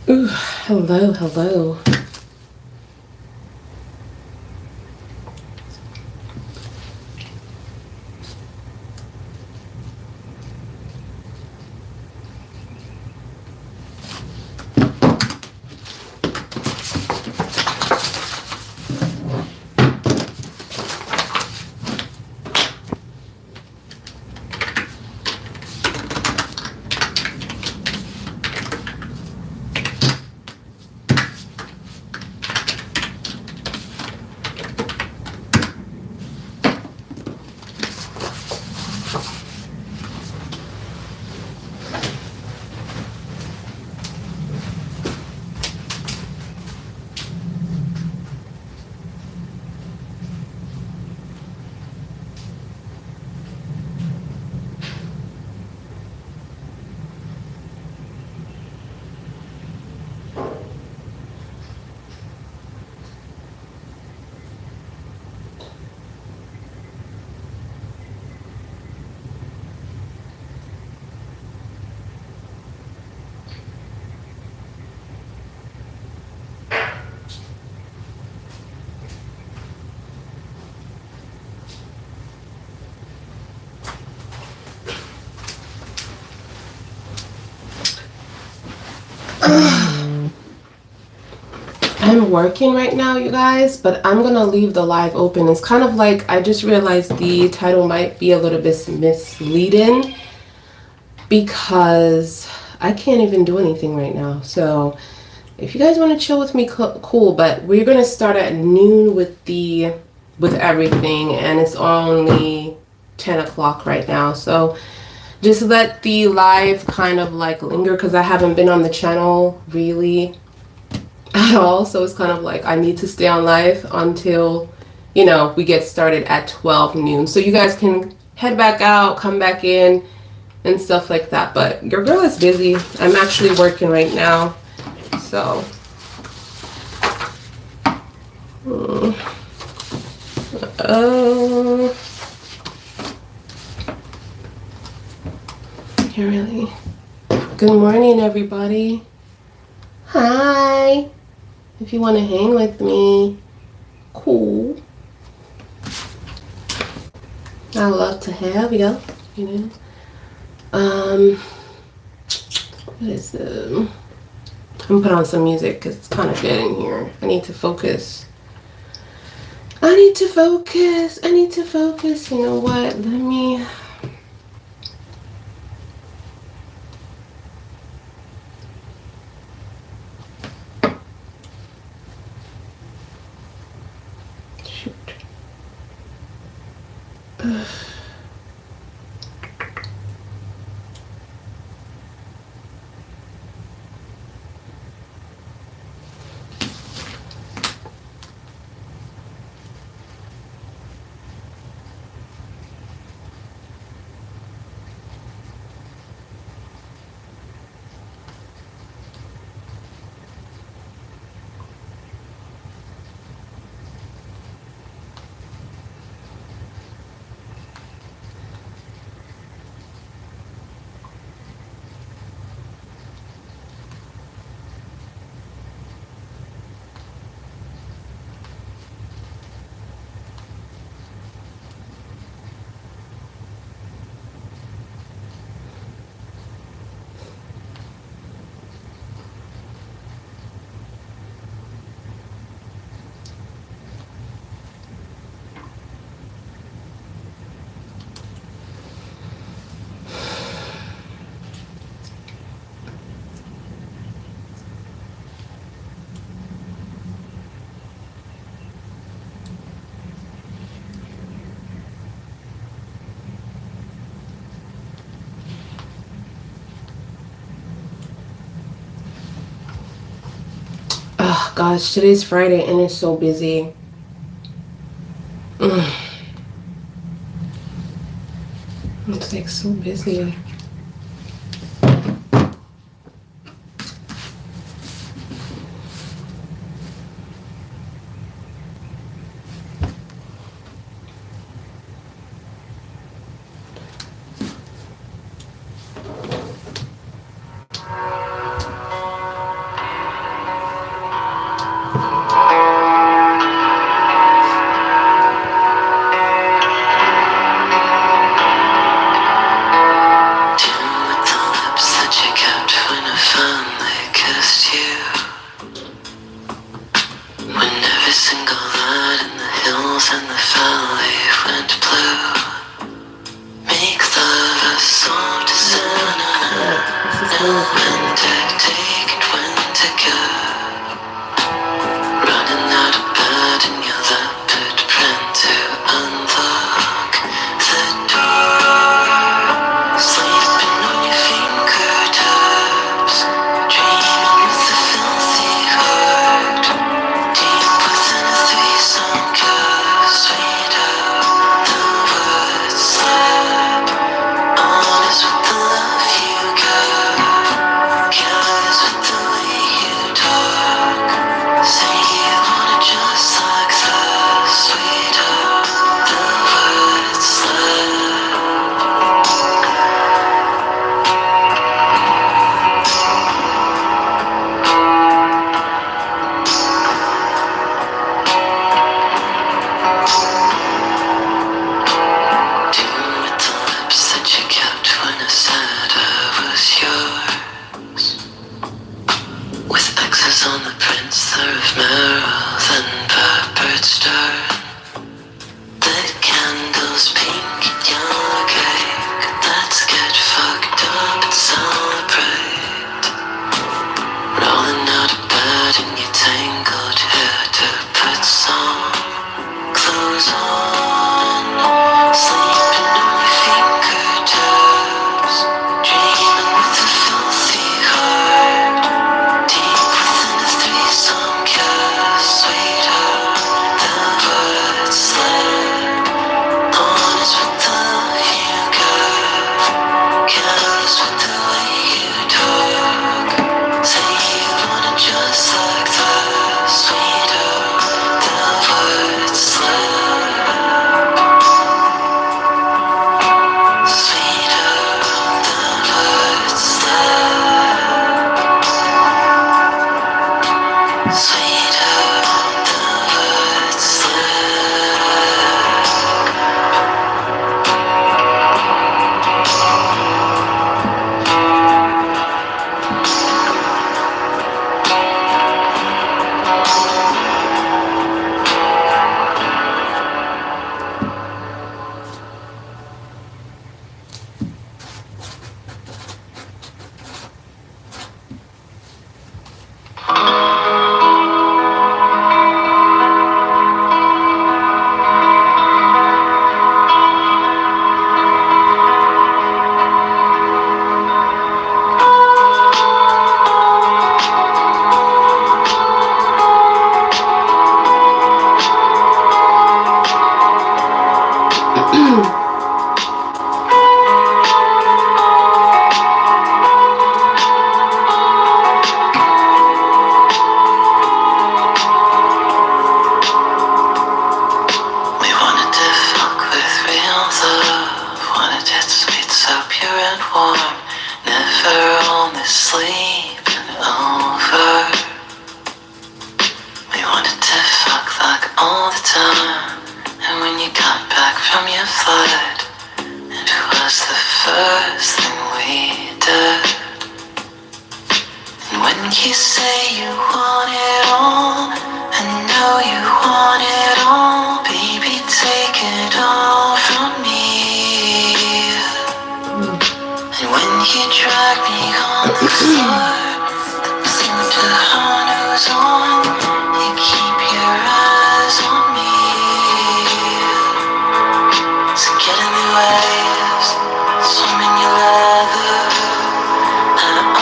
Ooh, hello, hello. I'm working right now, you guys, but I'm gonna leave the live open. It's kind of like, I just realized the title might be a little bit misleading because I can't even do anything right now. So if you guys want to chill with me, cool, but we're gonna start at noon with everything, and it's only 10 o'clock right now. So just let the live kind of like linger because I haven't been on the channel really at all, so it's kind of like I need to stay on live until, you know, we get started at 12 noon, so you guys can head back out, come back in and stuff like that. But your girl is busy. I'm actually working right now, so oh, here really. Good morning, everybody. Hi. If you want to hang with me, cool. I love to have you, you know. What is this? I'm gonna put on some music because it's kind of dead in here. I need to focus. I need to focus. You know what? Let me. Shoot. gosh, today's Friday and it's so busy. It's like so busy.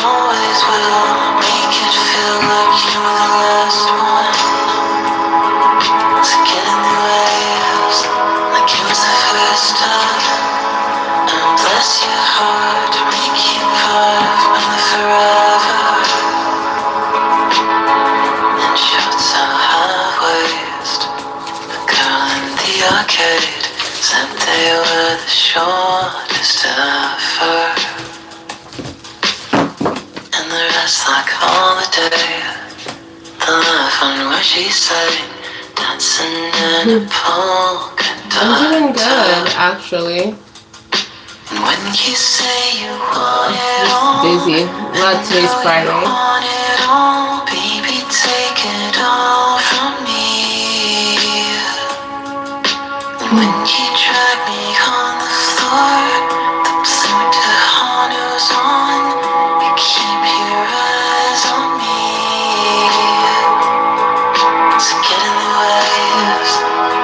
Always will make it feel like you were the last one. said they were the shortest ever, and the rest like holiday. The left one where she said, dancing in a polka dot. I'm doing good, actually. And when you say you want it all, Busy. Well, today's Friday. want it all, baby, take it all from me. And when you drag me on the floor, the blue Tejano's on, you keep your eyes on me. So get in the waves,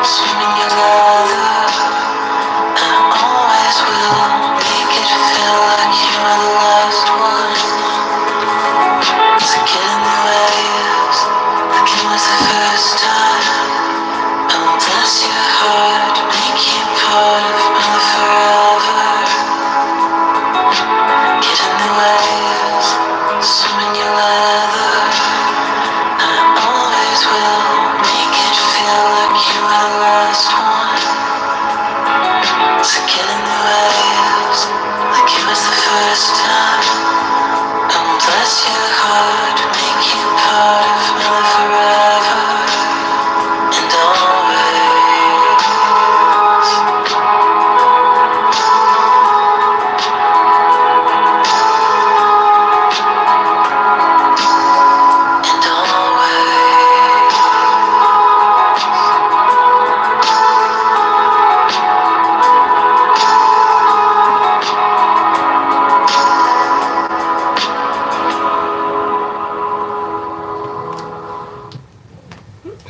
swim in your love. I always will make it feel like you are the last one. So get in the waves, like it was the first time. Oh, bless your heart, make you part of my life forever. Get in the waves, swim in your leather. I always will make it feel like you are the last one. So get in the waves, like it was the first time. Oh, bless your heart, make you part of my life forever and always. And always.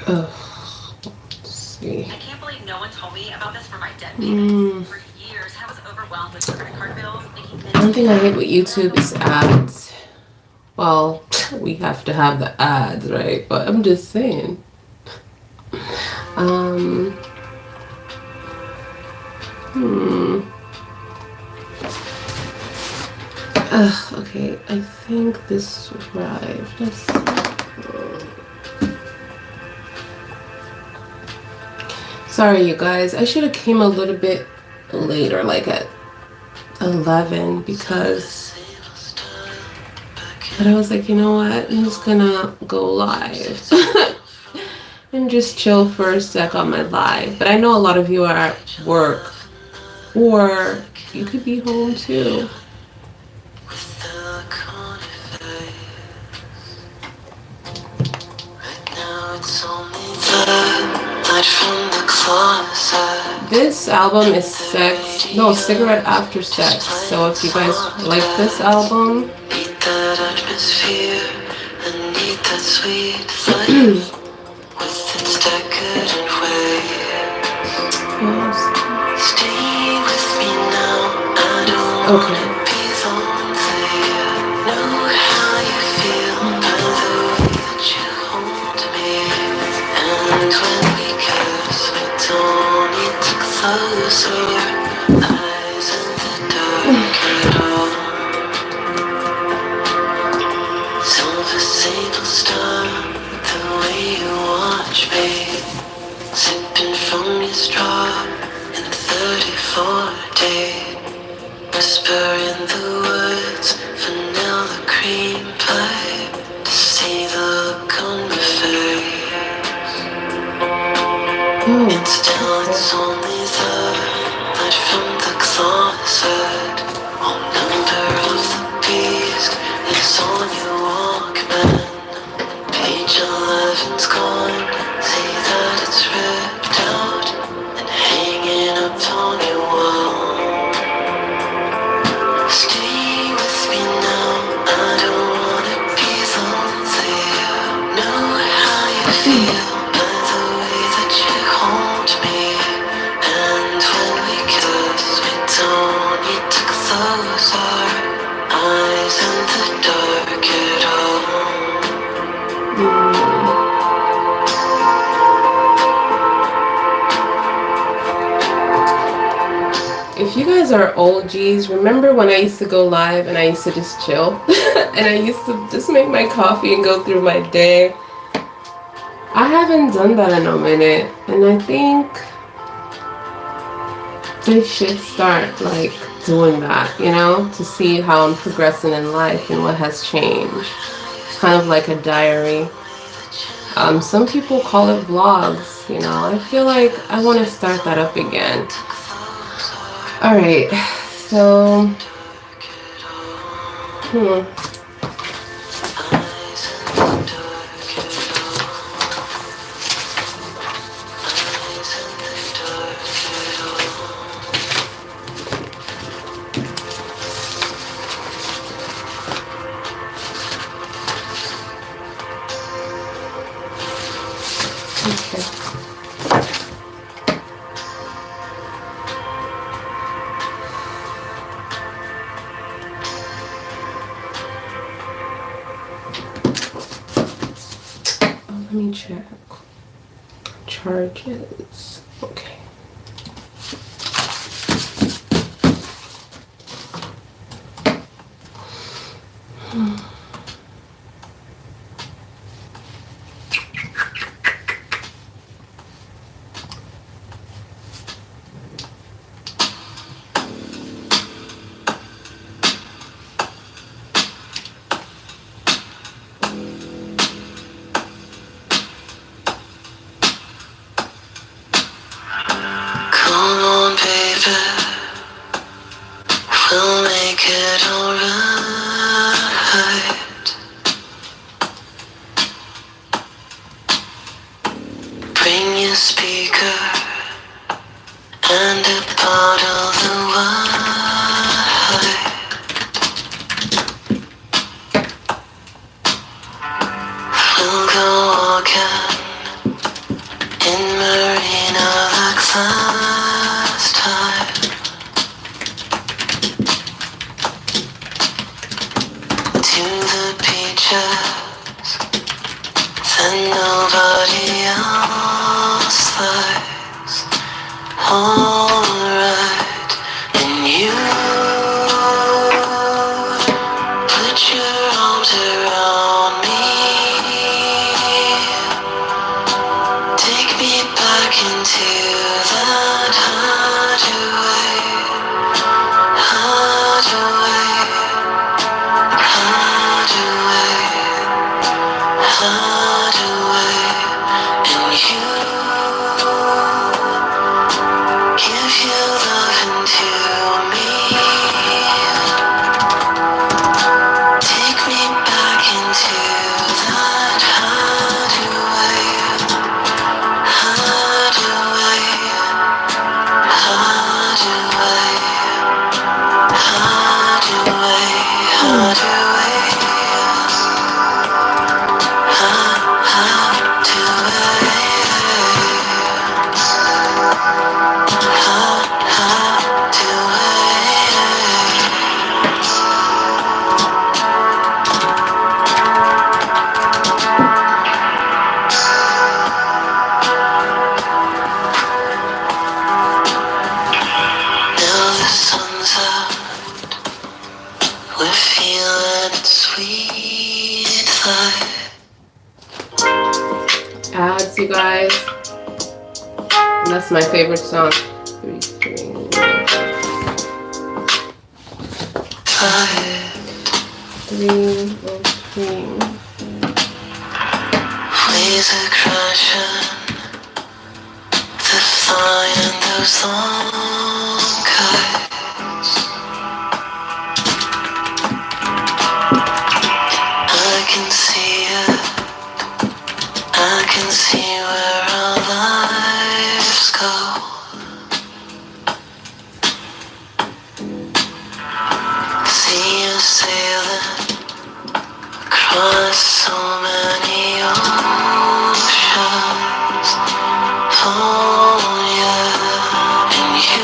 Let's see. I can't believe no one told me about this for my debt payments. For years, I was overwhelmed with credit card bills. One thing I hate with YouTube is ads. Well, we have to have the ads, right? But I'm just saying. Okay, I think this arrived. Let's see. Sorry, you guys. I should have came a little bit later, like at 11, because. But I was like, you know what? I'm just gonna go live and just chill for a sec on my live. But I know a lot of you are at work, or you could be home too. This album is Cigarette After Sex. So if you guys like this album, need that atmosphere and need that sweet life with its decadent ways. Stay with me now. I don't wanna be lonely. Know how you feel by the way that you hold me. And when we kiss, we don't need to close our eyes in the dark at all. Silver sable star, the way you watch me, sipping from your straw in 34 days, whispering the words, vanilla cream pie, to see the look on my face. And still it's only the light from the closet. All number of the beast is on your Walkman. Page 11's gone. See that it's ripped out and hanging up on your wall. Stay with me now. I don't wanna be lonely. Know how you feel by the way that you hold me. And when we kiss, we don't need to close our eyes in the dark at all. if you guys are OGs, remember when I used to go live and I used to just chill? And I used to just make my coffee and go through my day. I haven't done that in a minute. And I think they should start like doing that, you know, to see how I'm progressing in life and what has changed. It's kind of like a diary. Some people call it vlogs, you know. I feel like I want to start that up again. All right, so okay. Let me check. Charges. Okay. Come on, baby, we'll make it alright. Bring your speaker and a bottle of wine. We'll go walking in Marina like last time. To the beaches that nobody else likes. Alright, and you put your arms around me. Take me back into that hideaway, hideaway, hideaway, hideaway, and you give your loving to me. Take me back into that hideaway, hideaway, hideaway, hideaway, hideaway, Now the sun's out, we're feeling it sweet life. Ads, you guys. And that's my favorite song. 3, 3. Life. 3, 3. Waves are crashing, they're flying those long kites. I can see it, I can see where our lives go. See us sailing across so many oceans. Oh yeah, and you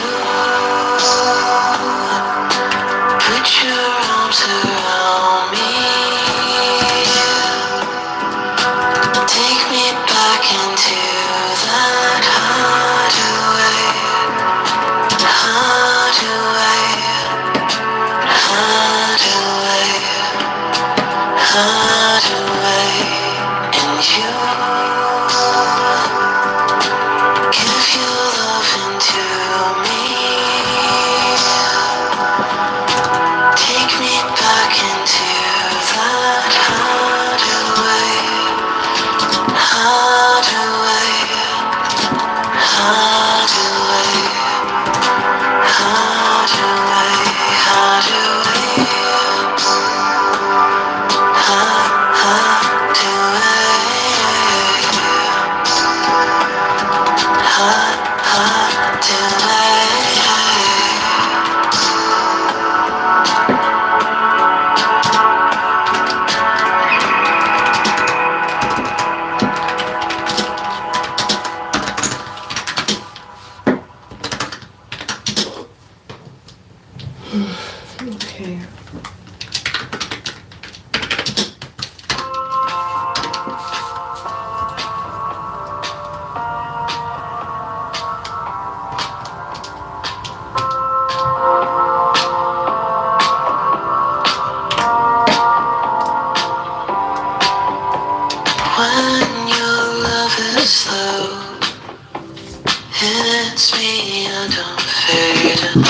hits me and I'm fading.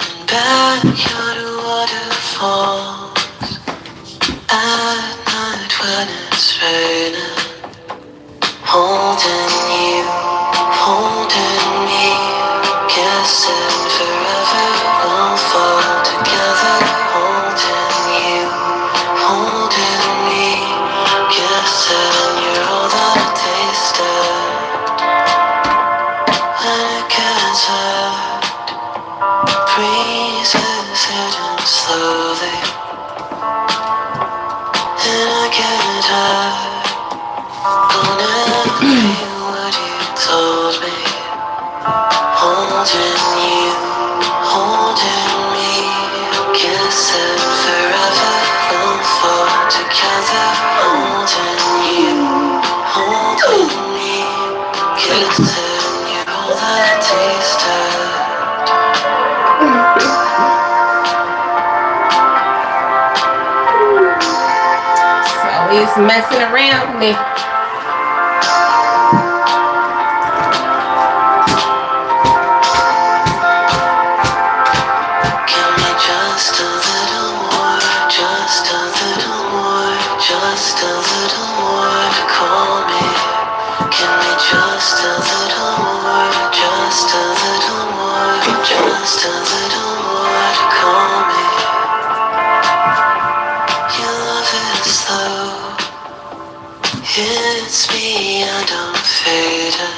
And backyard waterfalls at night when it's raining. Holding you, holding me, guessing forever we'll fall together. Holding you, holding me, guessing you're all that I tasted. When it gets hard, breezes hitting slowly, and I get tired on every word you told me. Holding you, holding me, kissing forever we'll fall together. Holding you, holding me, kissing you're all that I tasted. Always messing around with me. Give me just a little more, just a little more, just a little more to call me. Give me just a little more, just a little more, just a little more to call me. Your love is slow, hits me and I'm fading.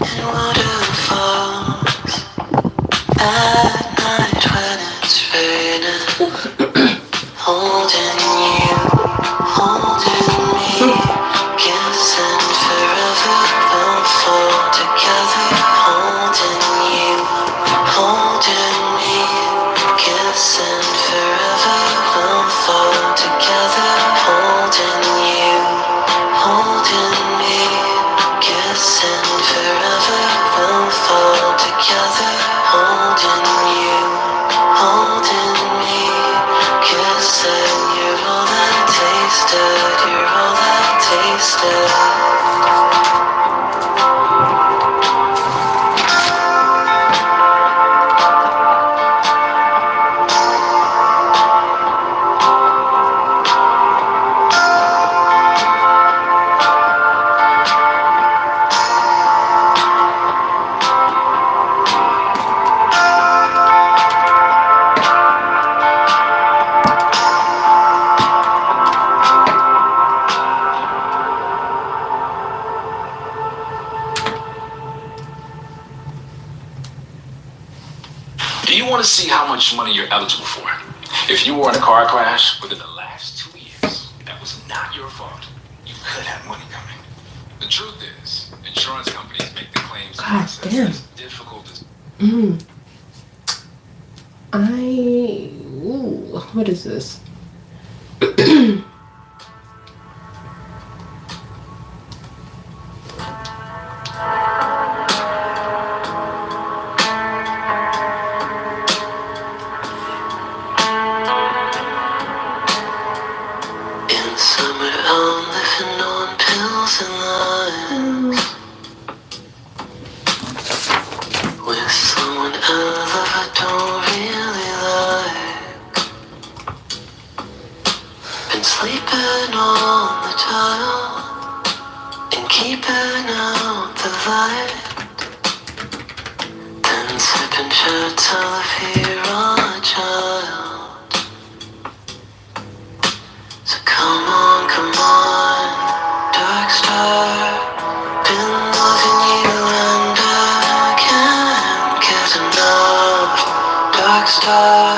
In waterfalls at night when it's raining. Holding you, holding me, guessing forever we'll fall together. Holding you, holding me, guessing forever we'll fall together. Holding you, holding me, guessing forever we'll fall together. Holding you, holding me, kissing you're all that I tasted, you're all that I tasted. Do you want to see how much money you're eligible for? If you were in a car crash within the last 2 years, that was not your fault. You could have money coming. The truth is, insurance companies make the claims process as difficult as... What is this? In summer I'm living on pills and limes. With someone I love I don't really like. Been sleeping on the tile and keeping out the light. Then sipping shots till I fear a child. So come on, dark star. Been loving you and I can't get enough. Dark star,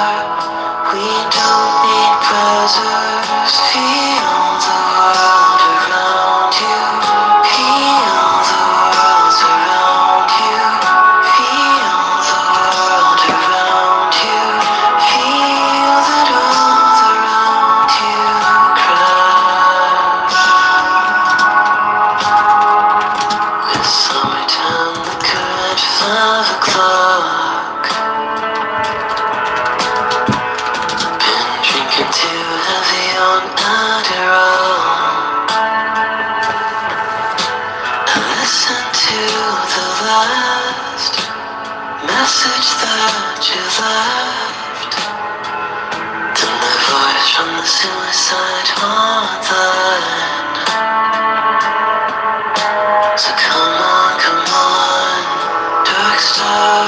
we don't need preserves. Feel the world around you. Feel the world around you. Feel the world around you. Feel that all around you crash. With summertime liquor at 5 o'clock. last message that you left. Then my voice from the suicide hotline. So come on, dark star.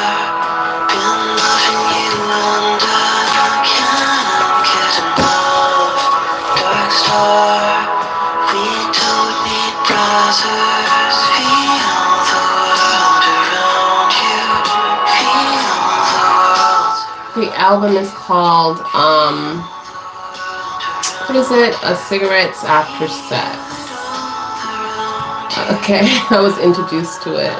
Been loving you and I can't get enough. Dark star, we don't need browsers. Feel the world around you. Feel the world. The album is called, what is it? A Cigarettes After Sex. Okay, I was introduced to it.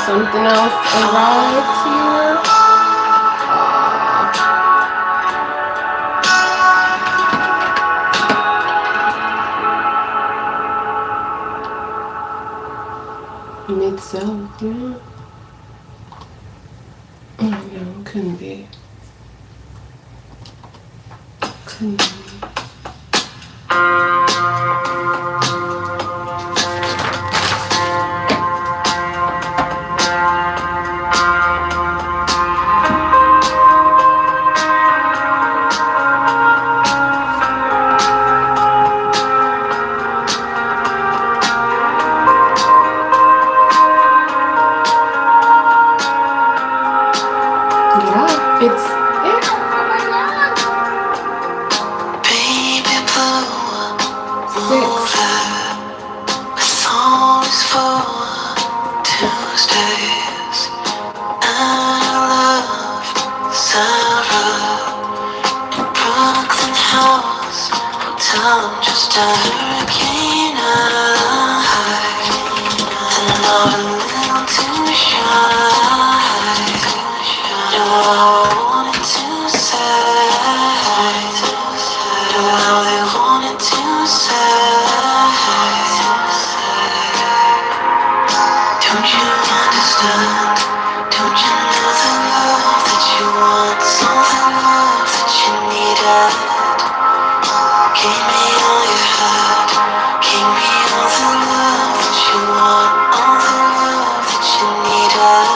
Something else arrived here. Mid cell, yeah. Oh no, couldn't be. Couldn't be. It's it. Oh my god. Baby blue, 6. songs for Tuesdays. And I love Sarah. Brooklyn house, hotel, I'm just a hurricane. Then not a little too shy. You know what I wanted to say. You know how they wanted to say. Don't you understand? Don't you know the love that you want? All the love that you needed. Gave me all you had. Gave me all the love that you want. All the love that you needed.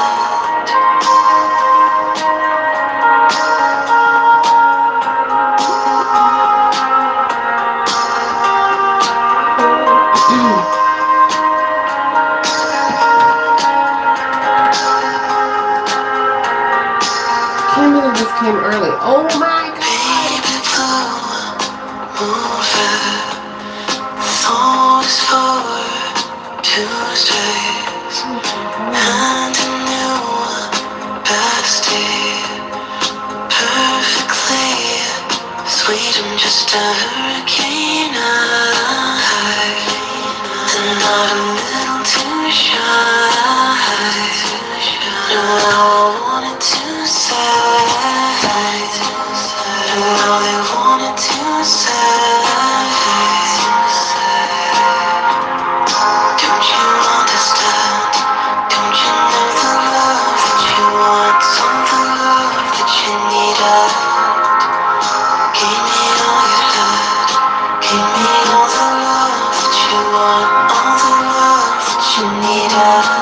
Can't believe this came early. Oh my god. Baby blue, moving. Songs for Tuesdays. And a new bestie. Perfectly sweet, I'm just a hurricane. Then not a little too shy. Know what I wanted to say. Know how they wanted to say. Don't you understand? Don't you know the love that you want? All the love that you needed. Gave me all you had. Gave me all the love that you want. All the love that you needed.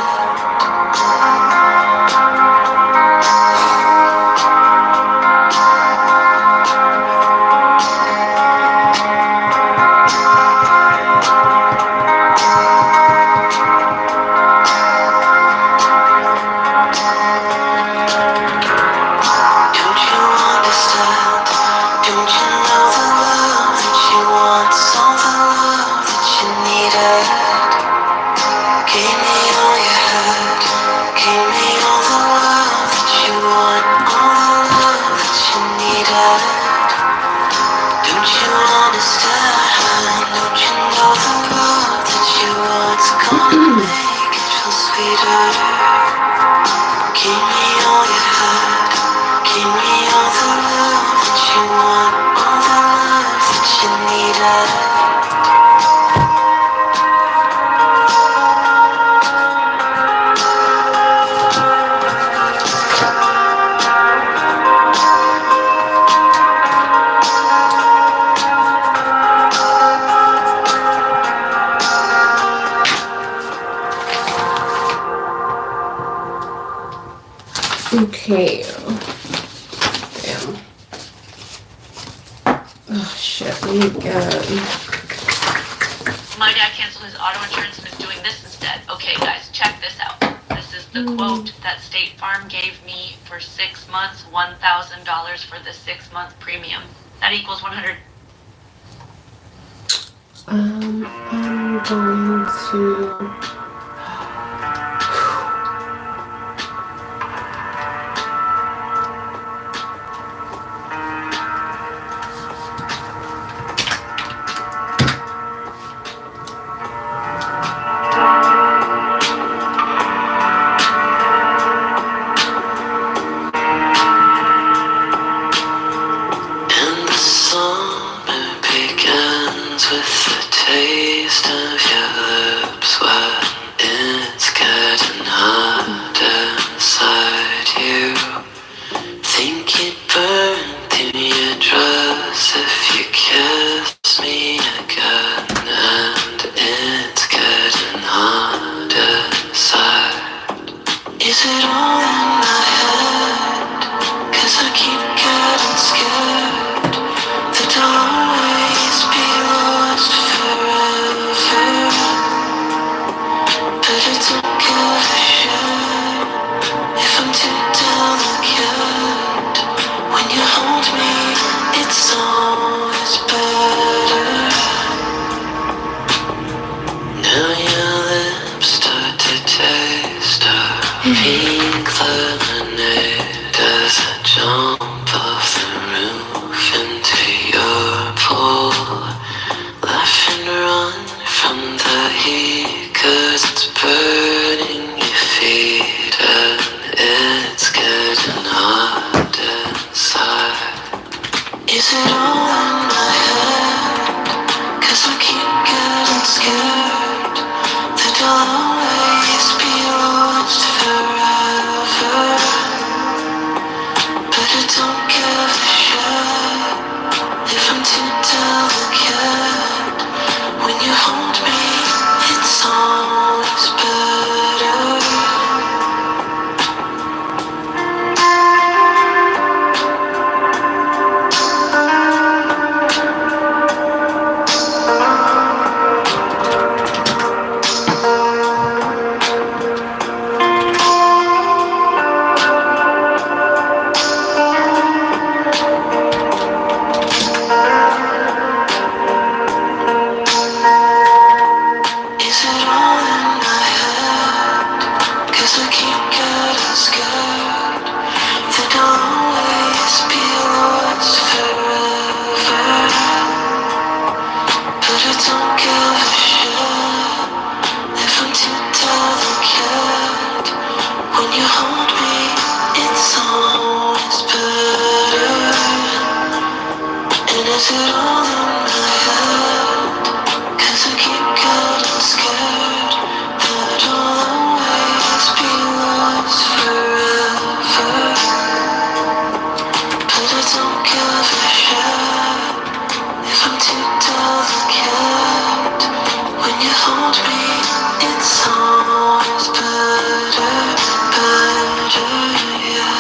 sweeter. Give me all you had. Give me all the love that you want, all the love that you needed. Okay. Damn. Oh shit, me again. My dad canceled his auto insurance and is doing this instead. Okay, guys, check this out. This is the quote that State Farm gave me for 6 months, $1,000 for the 6-month premium. That equals 100. I'm going to. And the summer begins with the taste of your lips when it's getting hot inside you. Think you'd burn through your dress if you kiss me again, and it's getting hot inside. Is it all in my head? 'Cause I keep getting scared that I'll always be lost forever. But I don't give a shit if I'm too delicate. When you hold me, it's always better. Now your lips start to taste of pink lemonade as I jump off the roof into your pool. Laugh and run from the heat 'cause it's burning your feet and it's getting hot inside. Is it all in my head? 'Cause I keep getting scared that I'll always be lost forever. But I don't give a shit if I'm too delicate. When you hold me, it's always better. Is it all in my head? 'Cause I keep getting scared that I'll always be lost forever. But I don't give a shit if I'm too delicate. When you hold me, it's always better. And is it all in my head? 'Cause I keep getting scared that I'll always be lost forever. But I don't give a shit if I'm too delicate. When you hold me, it's always better, better, yeah.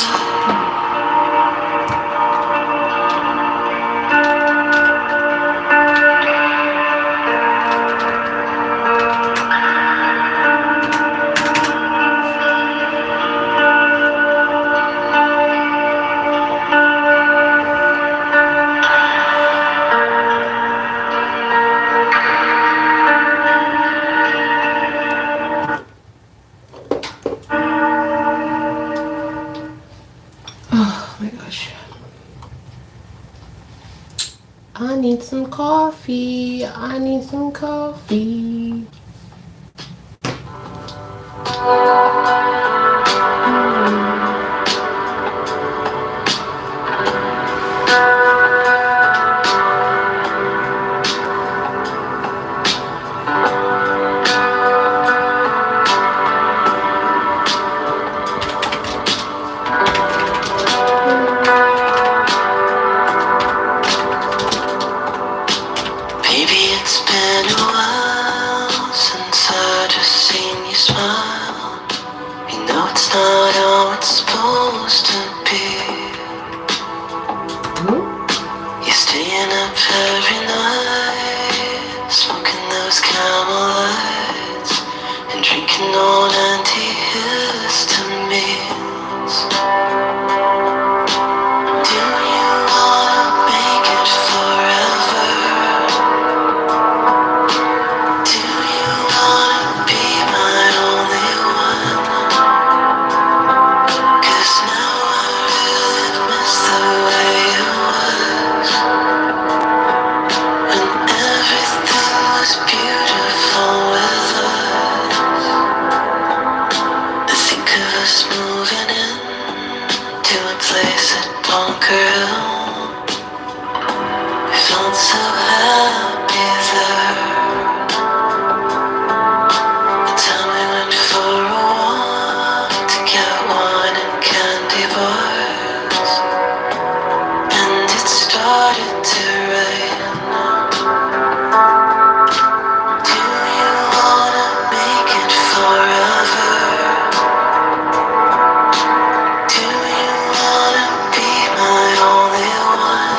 Oh my gosh. I need some coffee. I need some coffee. so happy there. The time we went for a walk to get wine and candy bars, and it started to rain. Do you wanna make it forever? Do you wanna be my only one?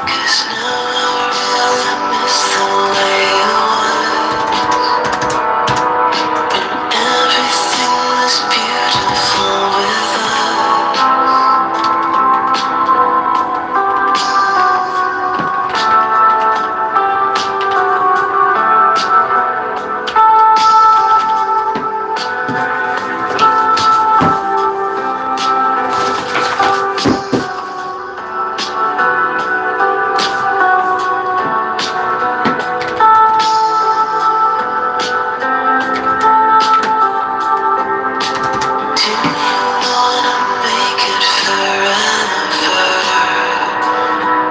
'Cause now I really miss the way it was, when everything was beautiful with us. Do you wanna make it forever?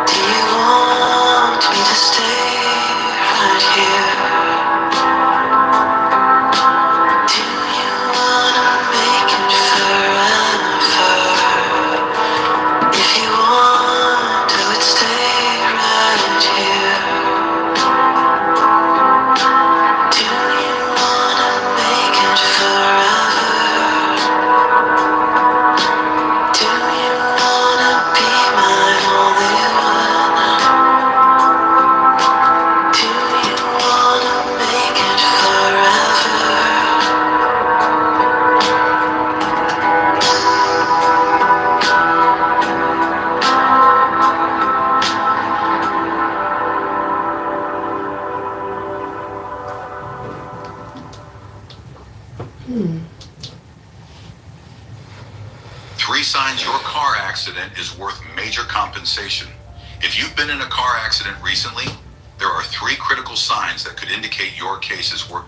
Do you want me to stay right here? Do you wanna make it forever? If you want, I would stay right here. Do you wanna make it forever? Do you wanna be my only one? Do you wanna make it forever? Three signs your car accident is worth major compensation. If you've been in a car accident recently, there are three critical signs that could indicate your case is worth.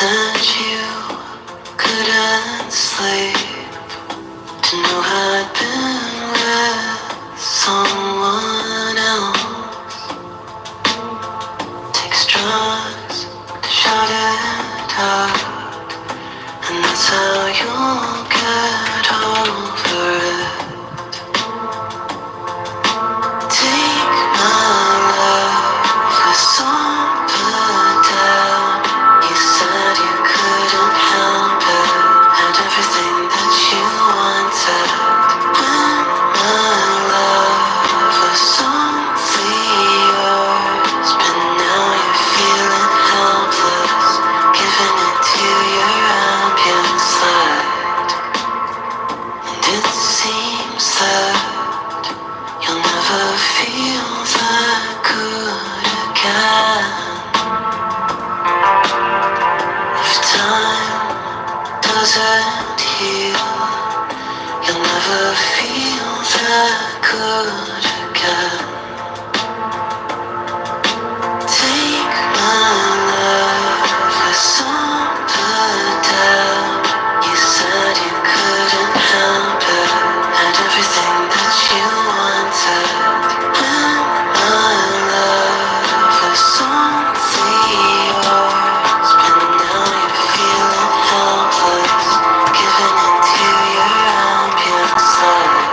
Said you couldn't sleep to know I'd been with someone else. Takes drugs to shut it out, and that's how you'll get over it. Take my love with some put down. You said you couldn't help it, had everything that you wanted. When my love was only yours, but now you're feeling helpless, giving it to your ambient light. And it seems that you'll never feel that good again. If time doesn't heal, you'll never feel that good again. Take my love with some put down. You said you couldn't help it, had everything that you wanted. When my love was only yours, but now you're feeling helpless, giving it to your ambient light.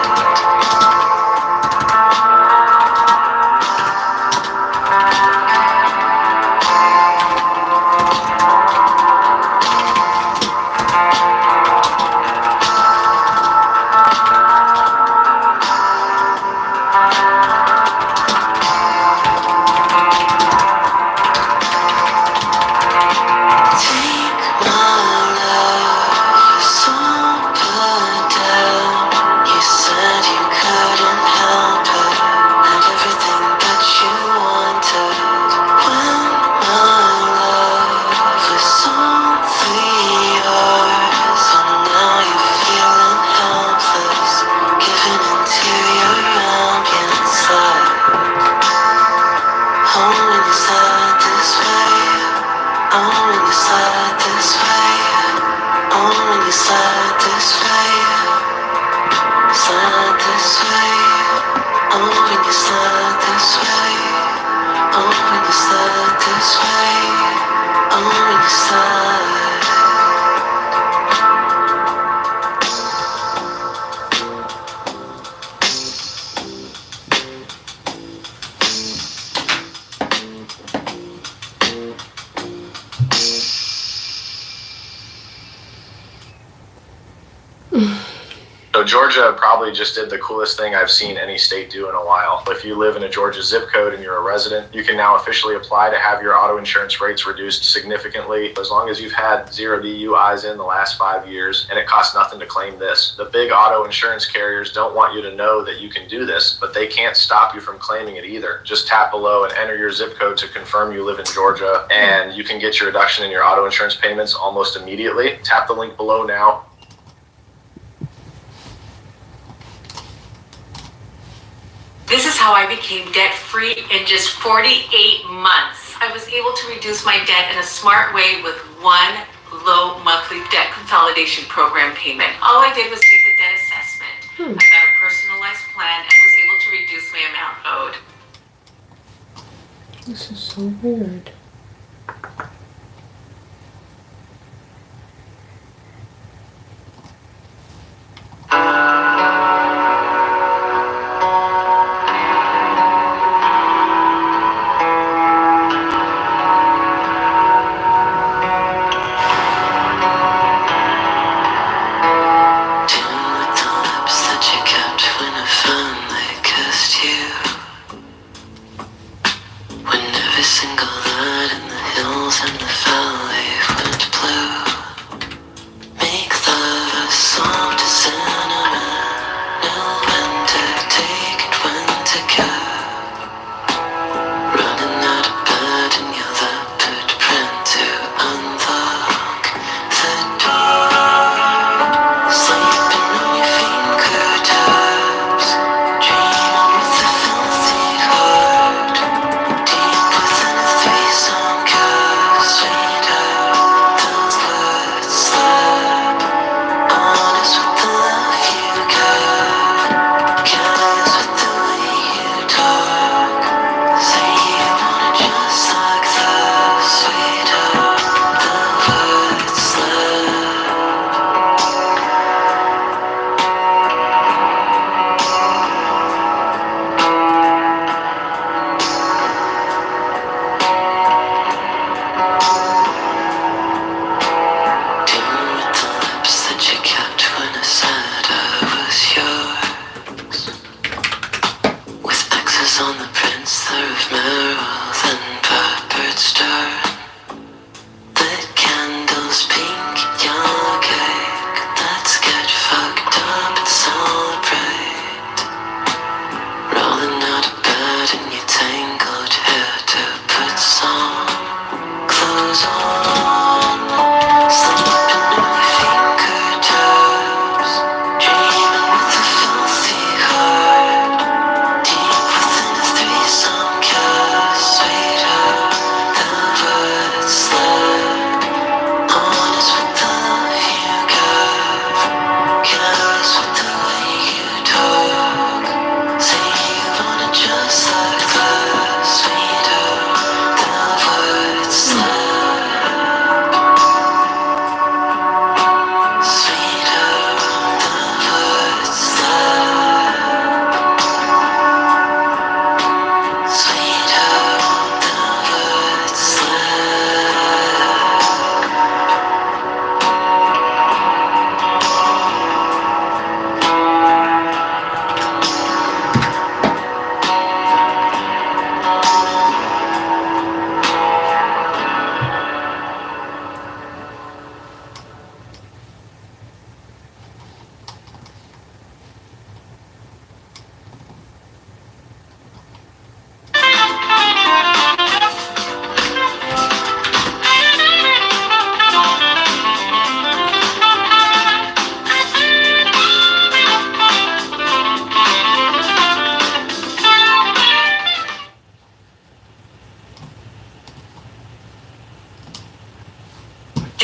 this way. Oh, when you slide this way. Oh, when you slide this way. Oh, when you slide. So Georgia probably just did the coolest thing I've seen any state do in a while. If you live in a Georgia zip code and you're a resident, you can now officially apply to have your auto insurance rates reduced significantly as long as you've had 0 DUIs in the last 5 years, and it costs nothing to claim this. The big auto insurance carriers don't want you to know that you can do this, but they can't stop you from claiming it either. Just tap below and enter your zip code to confirm you live in Georgia, and you can get your reduction in your auto insurance payments almost immediately. Tap the link below now. This is how I became debt-free in just 48 months. I was able to reduce my debt in a smart way with one low monthly debt consolidation program payment. All I did was take the debt assessment. I got a personalized plan and was able to reduce my amount owed. This is so weird. Doing with the lips that you kept when I finally kissed you. When every single line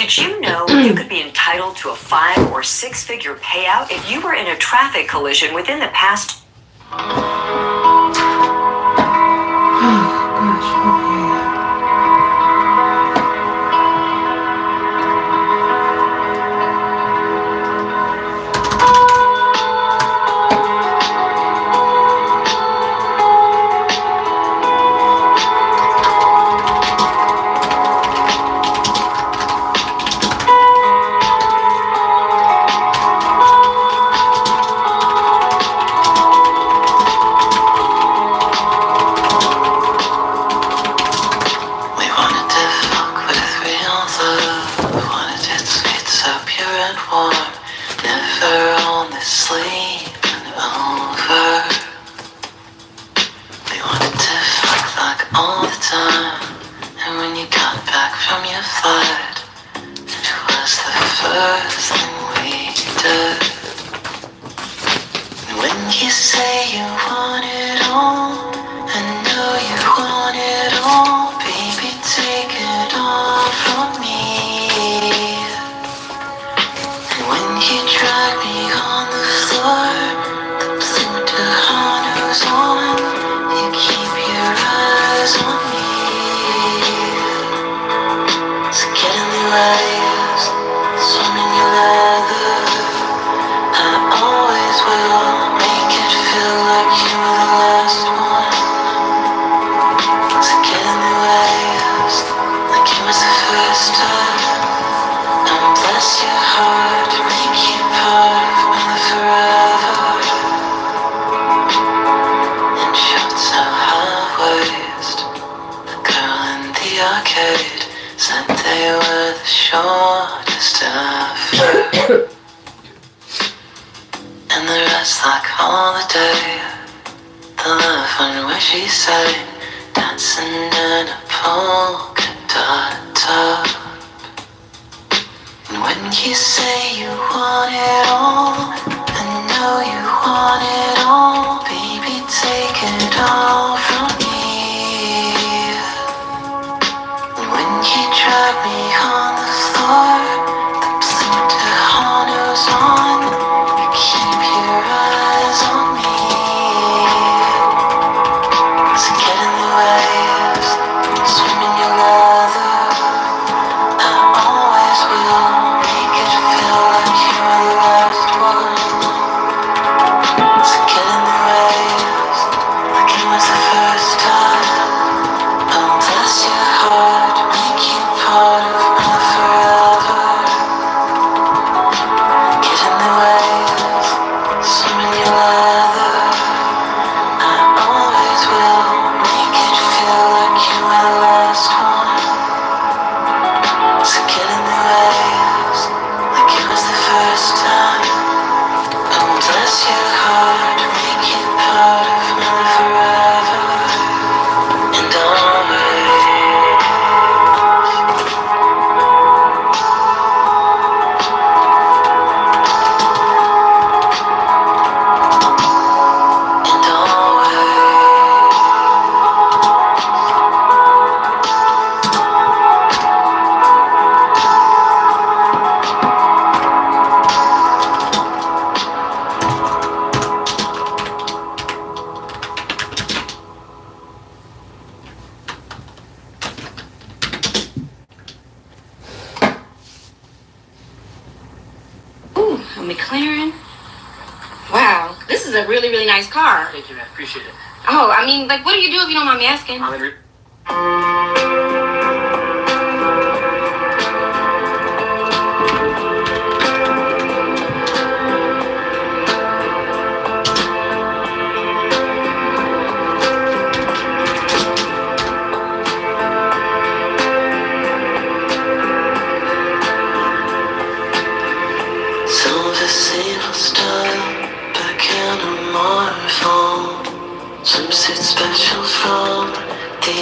Did you know you could be entitled to a 5 or 6 figure payout if you were in a traffic collision within the past? We wanted to fuck with real love. Wanted it sweet, so pure and warm. Never honestly and over. We wanted to fuck like all the time. And when you got back from your flight, it was the first thing we did. And when you say you want it all, I know you want it all. Baby, take it all from me. And when you drag me on the floor, the blue Tehano's on. You keep your eyes on me. So get in the waves, swim in your leather. I always will make it feel like you were the last one. So get in the waves, like it was the first time. And bless your heart, make you part of my forever. And shots so high waist, the girl in the arcade said they were the shortest ever. And the rest like holiday, the love one where she sang, dancing in a polka dot top. And when you say you want it all, I know you want it all. Baby, take it all from me. And when you drag me on the floor, the blue Tehano's on. You keep your eyes on me. So get in the waves, swim in your leather. I always will make it feel like you were the last one. So get in the waves, like it was the first time. Oh, bless your heart, make you part of my forever. Get in the waves, swim in your leather. I always will make it feel like you were the last one. So get in the waves, like it was the first time. Oh, bless your heart, make you part of my forever and always. And always. Ooh, a McLaren. Wow, this is a really, really nice car. Thank you, man. Appreciate it. Oh, I mean, like, what do you do if you don't mind me asking? I'm in Silver sable style, back in a marvel. Swimsuit special from the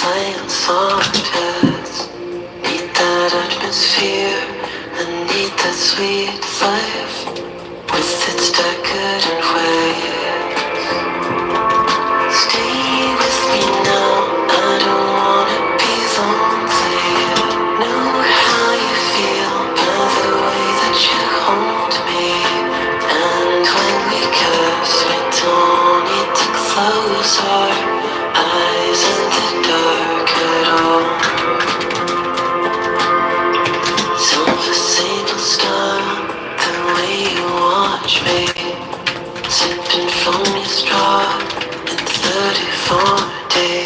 playing sorties. Need that atmosphere, I need that sweet life with its decadent ways. Stay with me now, I don't wanna be lonely. Know how you feel by the way that you hold me. And when we kiss, we don't need to close our eyes in the dark at all. Silver sable star, the way you watch me, sipping from your straw in 34-day,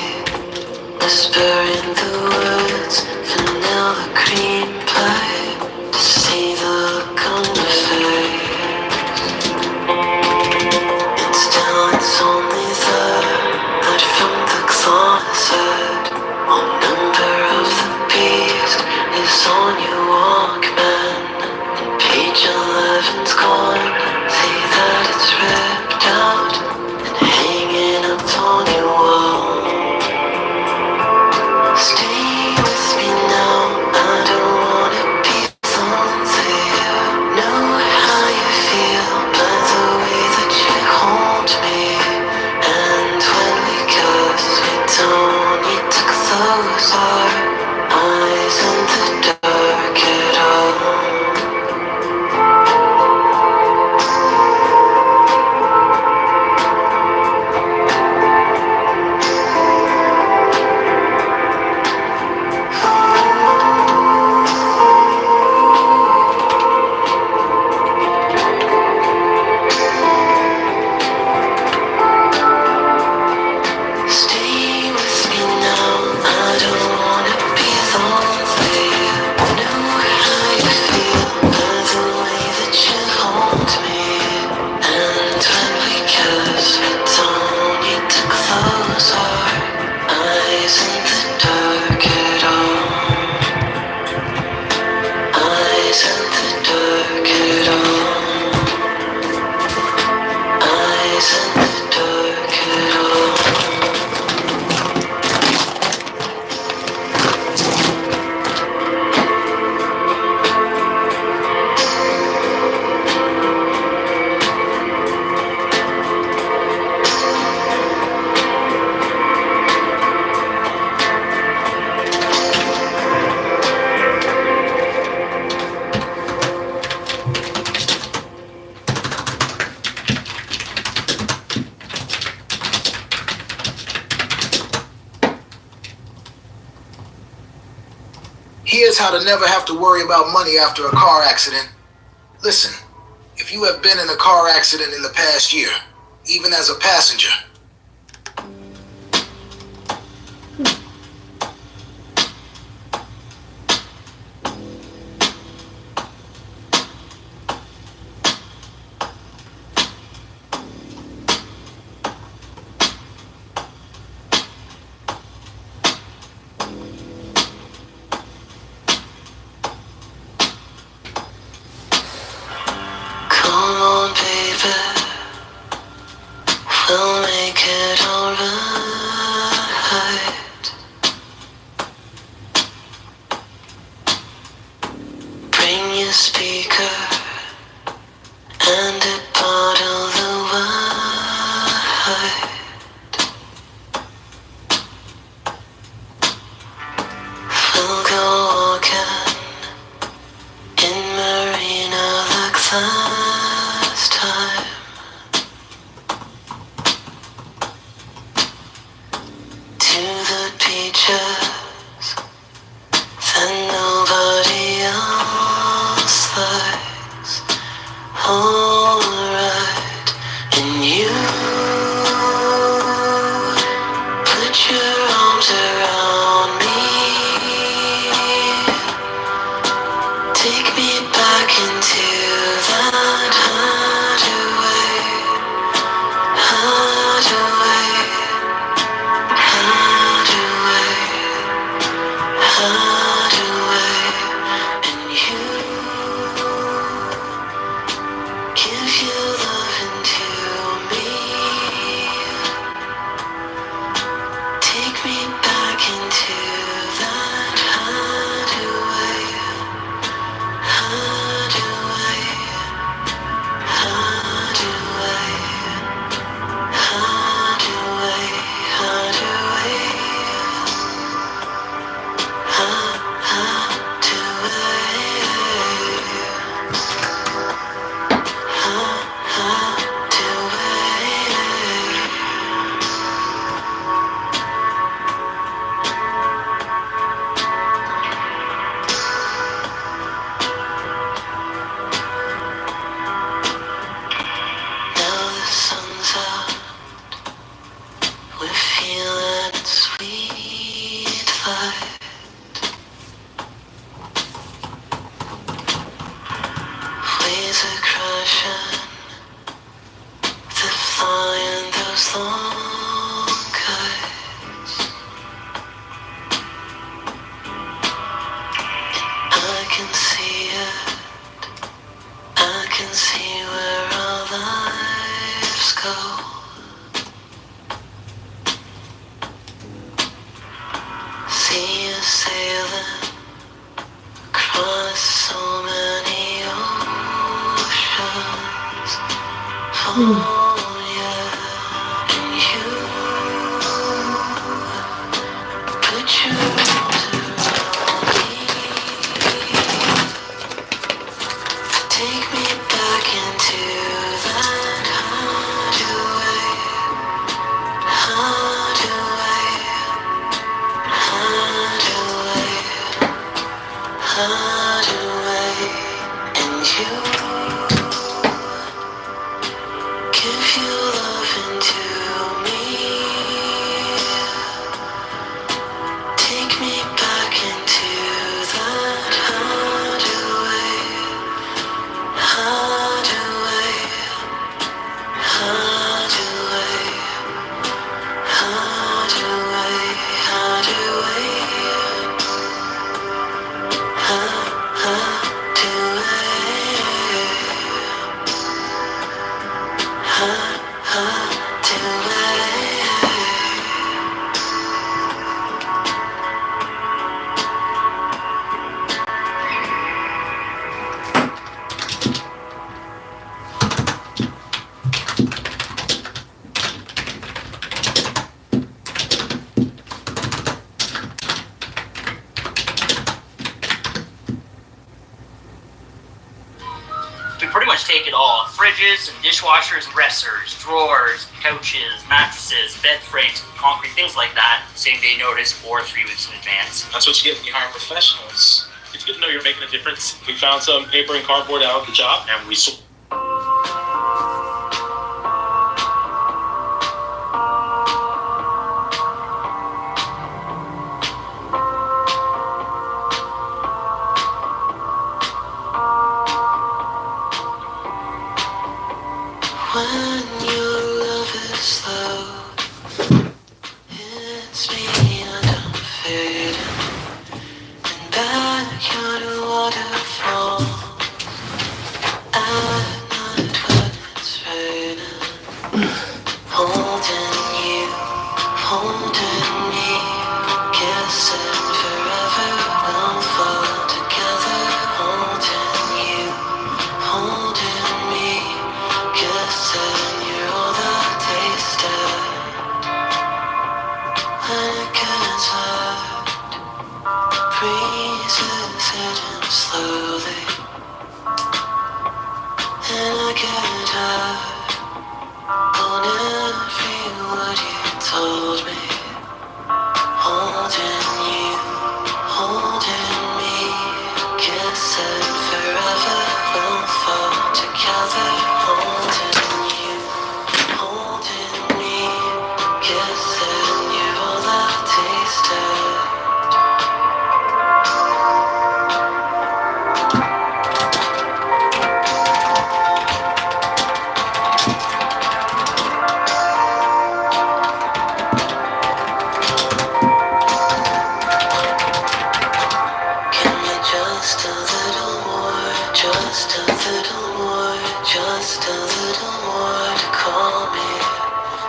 whispering the words, vanilla cream pie, to see the look on your face. It's still, it's only that from the closet. One number of the beast is on your Walkman, and page 11's gone. See that it's ripped out and hanging up on your wall. Stay with me now, I don't wanna be lonely. Know how you feel by the way that you hold me. And when we kiss, we don't need to close our eyes in the dark at all. Stay with me now, I don't wanna be lonely. Know how you feel by the way that you hold me. And when we kiss, we don't need to close our eyes in the dark at all. Eyes in the dark at all. Eyes in the dark at all. Here's how to never have to worry about money after a car accident. Listen, if you have been in a car accident in the past year, even as a passenger, come on, baby, we'll make it alright. Bring your speaker and a bottle of wine. We'll go walking in Marina like last time. To the beaches that nobody else likes. Alright, and you put your arms around me. Take me back into that hideaway, hideaway, hideaway. sailing across so many oceans. Oh yeah, and you put your arms around me. Take me back into that hideaway, hideaway, hideaway, hideaway, and you give your love into me. Take me back into that hideaway, hideaway, hideaway, hideaway, hideaway, We pretty much take it all. Fridges and dishwashers, dressers, drawers, couches, mattresses, bed frames, concrete, things like that. Same day notice or 3 weeks in advance. That's what you get when you hire professionals. It's good to know you're making a difference. We found some paper and cardboard out of the job and we sold. when your love is slow, it's me and I'm fading, and backyard waterfall at night when it's raining, holding you, holding me, kissing forever, we'll fall together, holding you, holding me, kissing you all that tasted. When it gets hard, breezes hitting slowly, and I get hard on every word you told me. Holding you, holding me, kissing forever, we'll fall together. Holding you, holding me, kissing you all that tasted. Give me just a little more, just a little more, just a little more to call me.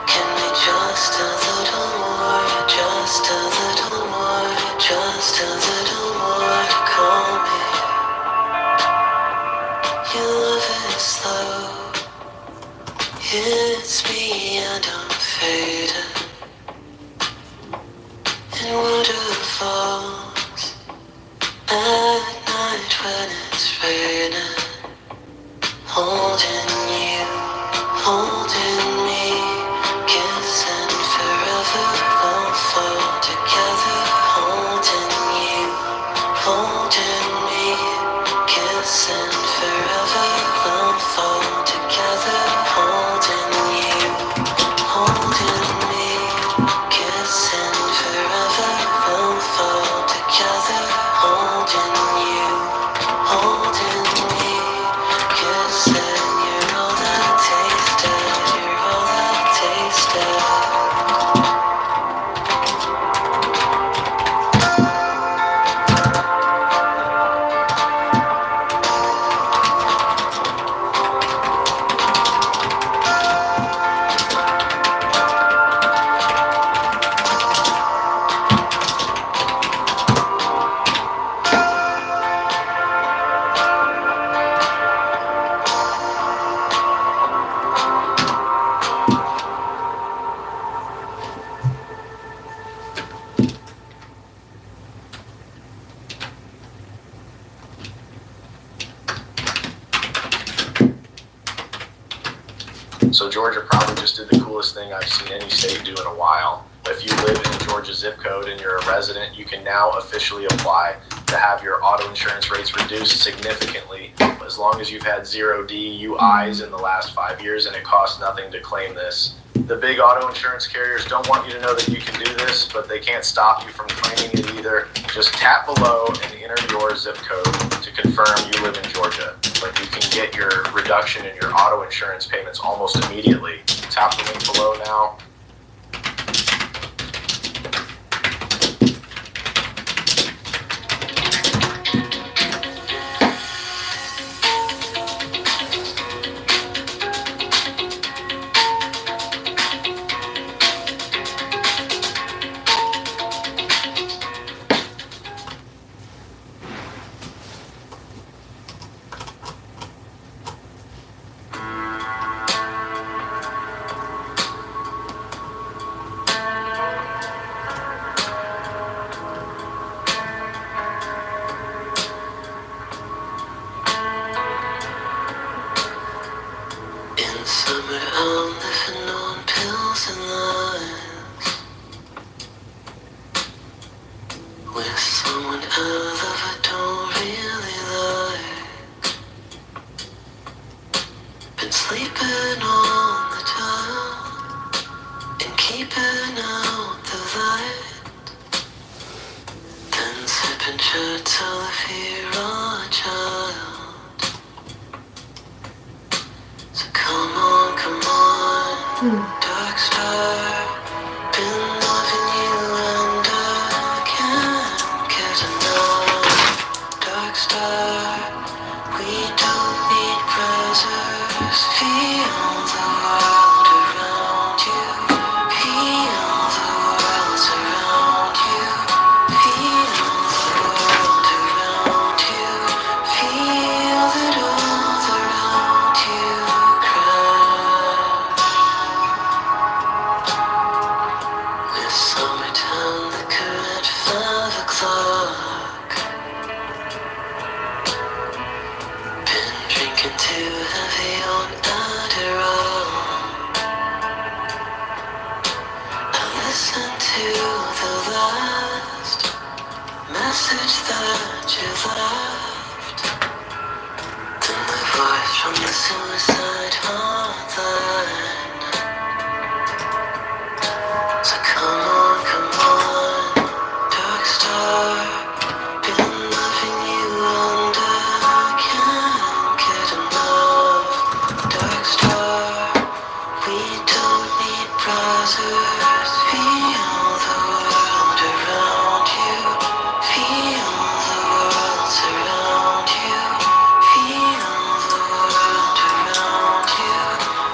Give me just a little more, just a little more, just a little more to call me. Your love is slow, it's me and I'm fading, in waterfalls at night when it's raining, holding you, holding me, kissing forever. So Georgia probably just did the coolest thing I've seen any state do in a while. If you live in a Georgia zip code and you're a resident, you can now officially apply to have your auto insurance rates reduced significantly as long as you've had 0 DUIs in the last 5 years, and it costs nothing to claim this. The big auto insurance carriers don't want you to know that you can do this, but they can't stop you from claiming it either. Just tap below and enter your zip code to confirm you live in Georgia. But you can get your reduction in your auto insurance payments almost immediately. Tap the link below now. In summer, I'm living on pills and lies with someone I love I don't really like. Been sleeping on the tile and keeping out the light, then sipping shots till I feel a child. So come on, dark star. Been loving you and I can't get enough. Dark star, we don't need presents. Feel the world around you. Feel the world surround you. Feel the world around you. Feel it all around you. With summertime liquor at 5 o'clock. Been drinking too heavy on Adderall. I listened to the last message that you left. Then the voice from the suicide hotline. So come on, dark star. Been loving you and I can't get enough. Dark star, we don't need brothers. Feel the world around you. Feel the world surround you. Feel the world around you.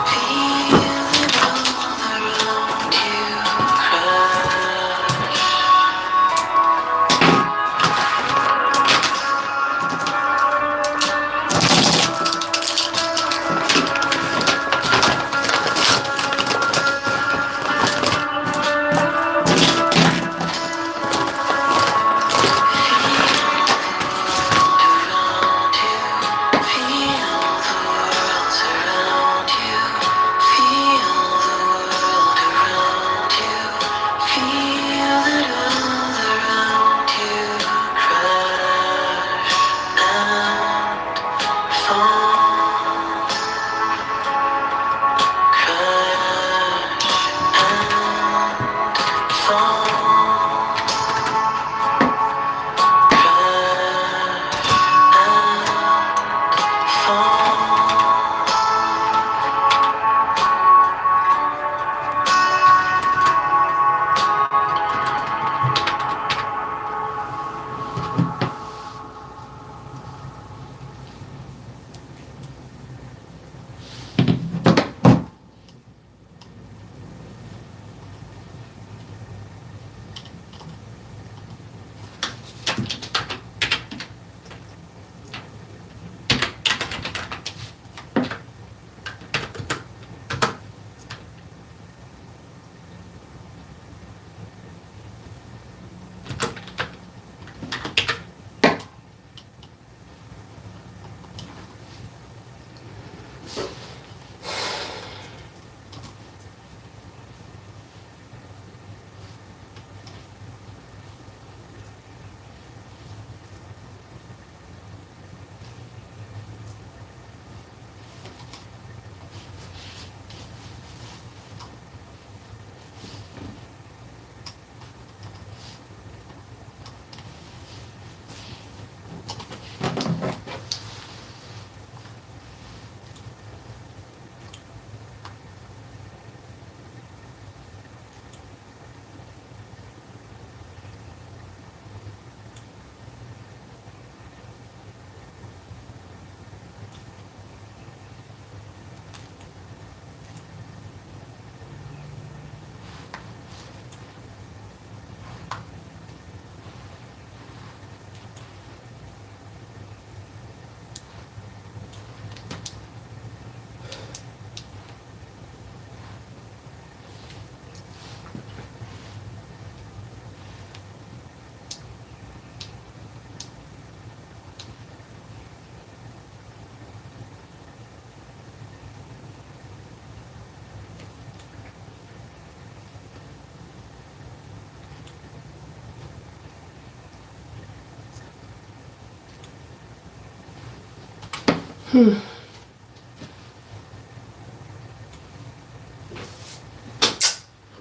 Feel it all around you. Crash.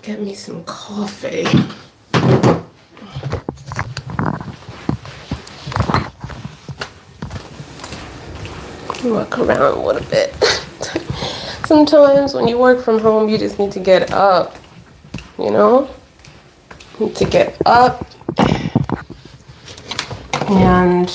Get me some coffee. Walk around a little bit. Sometimes when you work from home, you just need to get up, you know? You need to get up and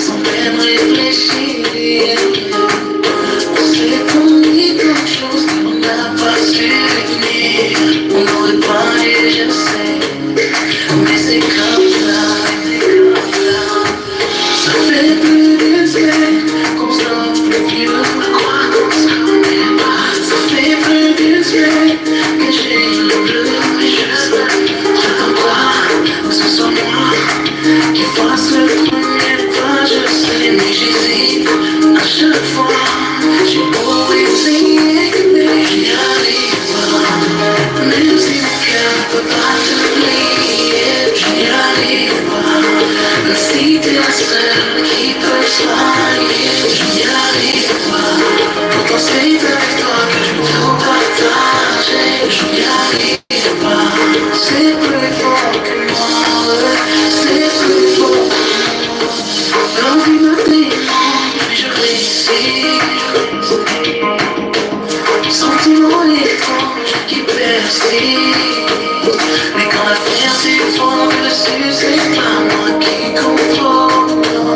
Sans même réfléchir, on s'est promis tant de choses qu'on n'a pas su tenir. On aurait parlé, je sais, mais c'est comme ça. Ça fait plus d'une semaine qu'on se donne le mieux. Quoi qu'on se connaît pas. Ça fait plus d'une semaine que j'ai le bleu. Mais j'attends quoi que ce soit moi qui fasse le premier pas. Je sais, mais j'hésite à chaque fois. J'ai beau essayer, mais j'y arrive pas. Même si mon cœur ne peut pas te plier, j'y arrive pas. Même si t'es la seule qui peut soigner, j'y arrive pas. Pourtant c'est avec toi que je peux tout partager, j'y arrive pas. C'est plus fort que moi, c'est plus fort que moi. L'envie me démange, mais je réussis. Sentiment étrange qui persiste. Mais quand la fierté prend le dessus, c'est pas moi qui contrôle.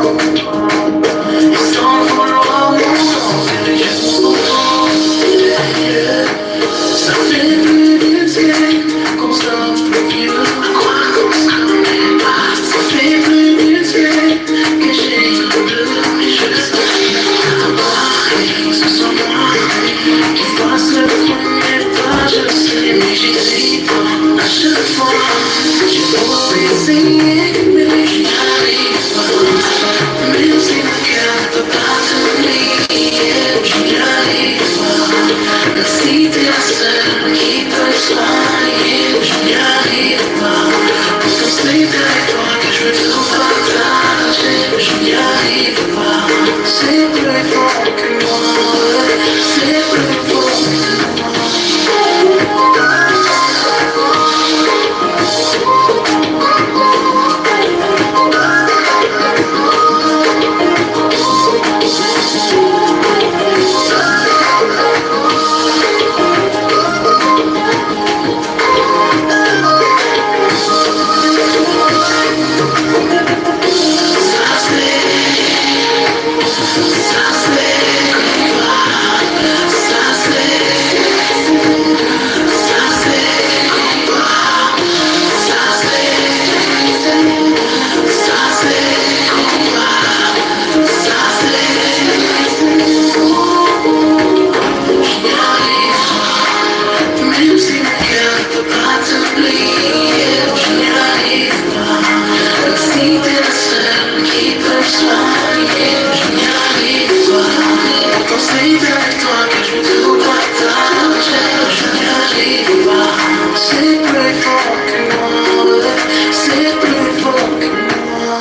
Et sans vouloir mon sang, c'est juste pour moi. Ça fait plus d'une semaine qu'on se donne le mieux. À croire qu'on se connaît pas. Ça fait plus d'une semaine que j'ai le bleu. Mais je sais que ce soit moi qui fasse le premier pas. Je sais, mais j'hésite à chaque fois. J'ai beau essayer, mais j'y arrive pas. Même si mon cœur ne peut pas te plier, j'y arrive pas. Même si t'es la seule qui peut soigner, j'y arrive pas. Pourtant c'est avec toi que je veux tout partager, j'y arrive pas. C'est plus fort que moi, c'est plus fort que moi. Même si mon cœur ne peut pas te plier, j'y arrive pas. Même si t'es la seule qui peut soigner, j'y arrive pas. Pourtant c'est avec toi que je veux tout partager, j'y arrive pas. C'est plus fort que moi, c'est plus fort que moi.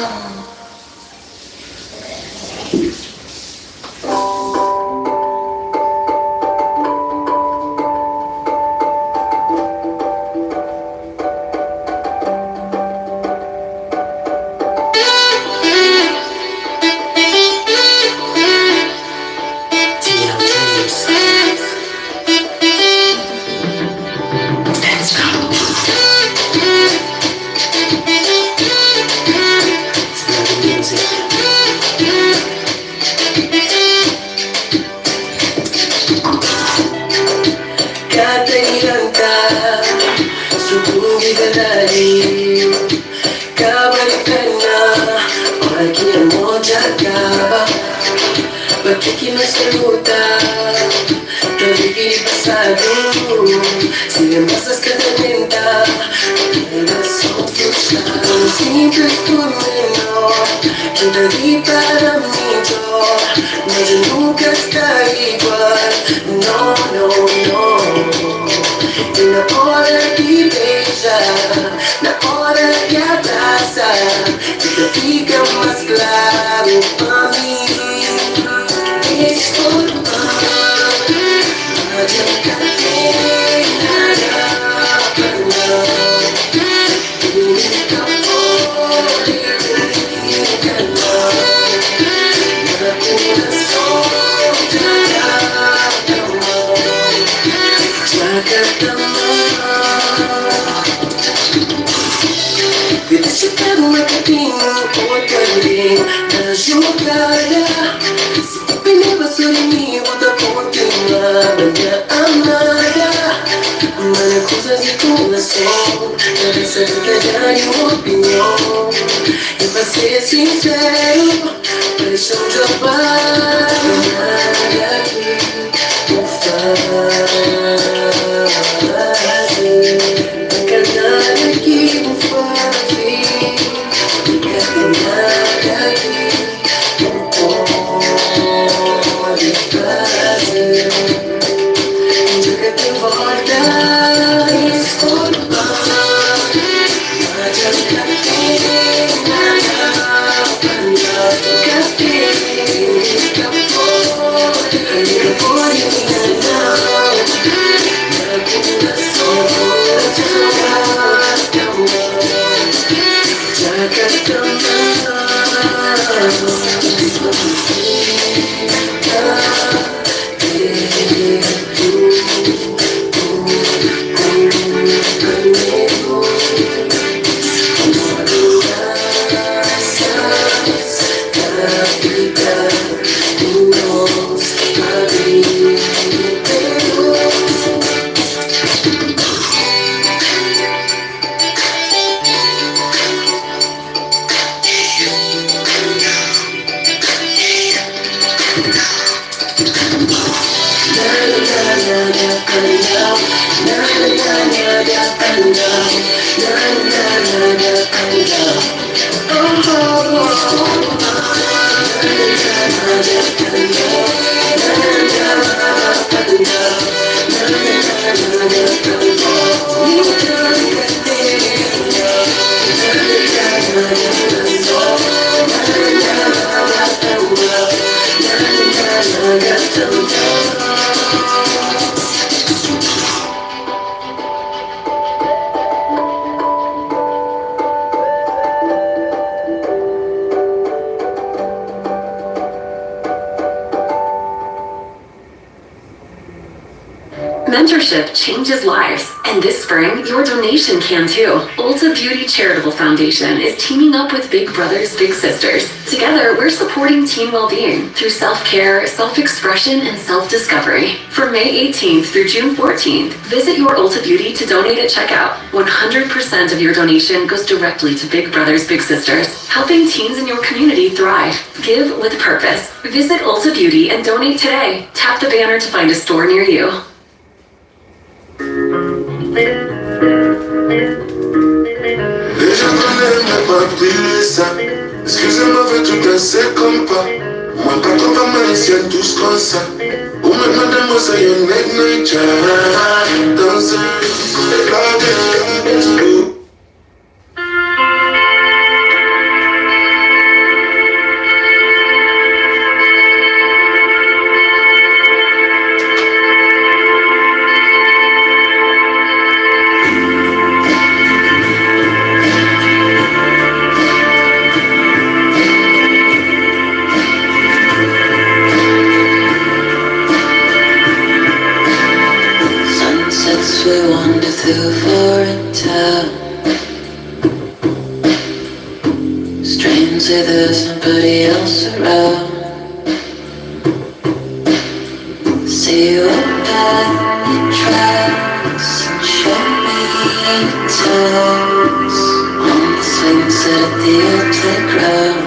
Let's go. Katailan ka, subugi ka dali. Kabalik ka na, pakikilan mo jaga. Bakit kinusaluta, tabigil pasado. Sinambasas ka na lenta, era son frustrado. Simples pormenor, que nadie para mí yo. No, yo nunca estaré igual, no, no, no. E na hora que beija, na hora que abraça, tudo fica mais claro pra mim. Escuta, não adianta ter nada pra não. Única amor e única não. Na coração já tá tão bom. também na jogada. Se pena passou de mim, volta por ti lá, minha amada. Mano, coisas de coração, cabeça de dar uma opinião. E pra ser sincero, deixa eu jogar. Nada aqui não faz. Nada aqui não faz. Nada aqui não pode fazer. Diga que volta e escuta. Mas eu captei nada. Captei, escapou. Eu vou enganar. Na coração, já que Mentorship changes lives, and this spring, your donation can too. Ulta Beauty Charitable Foundation is teaming up with Big Brothers Big Sisters. Together, we're supporting teen well-being through self-care, self-expression, and self-discovery. From May 18th through June 14th, visit your Ulta Beauty to donate at checkout. 100% of your donation goes directly to Big Brothers Big Sisters, helping teens in your community thrive. Give with purpose. Visit Ulta Beauty and donate today. Tap the banner to find a store near you. Les gens qu'on aime n'a pas pris ça. Excusez-moi, fait tout assez comme pas. Moi, quand on va mal, tous comme ça. Ou maintenant, de moi, ça y est, make me try. Danser, la vie, we wander through foreign town. Strangely, there's nobody else around. See you back the tracks and show me your toes on the swing set at the old playground.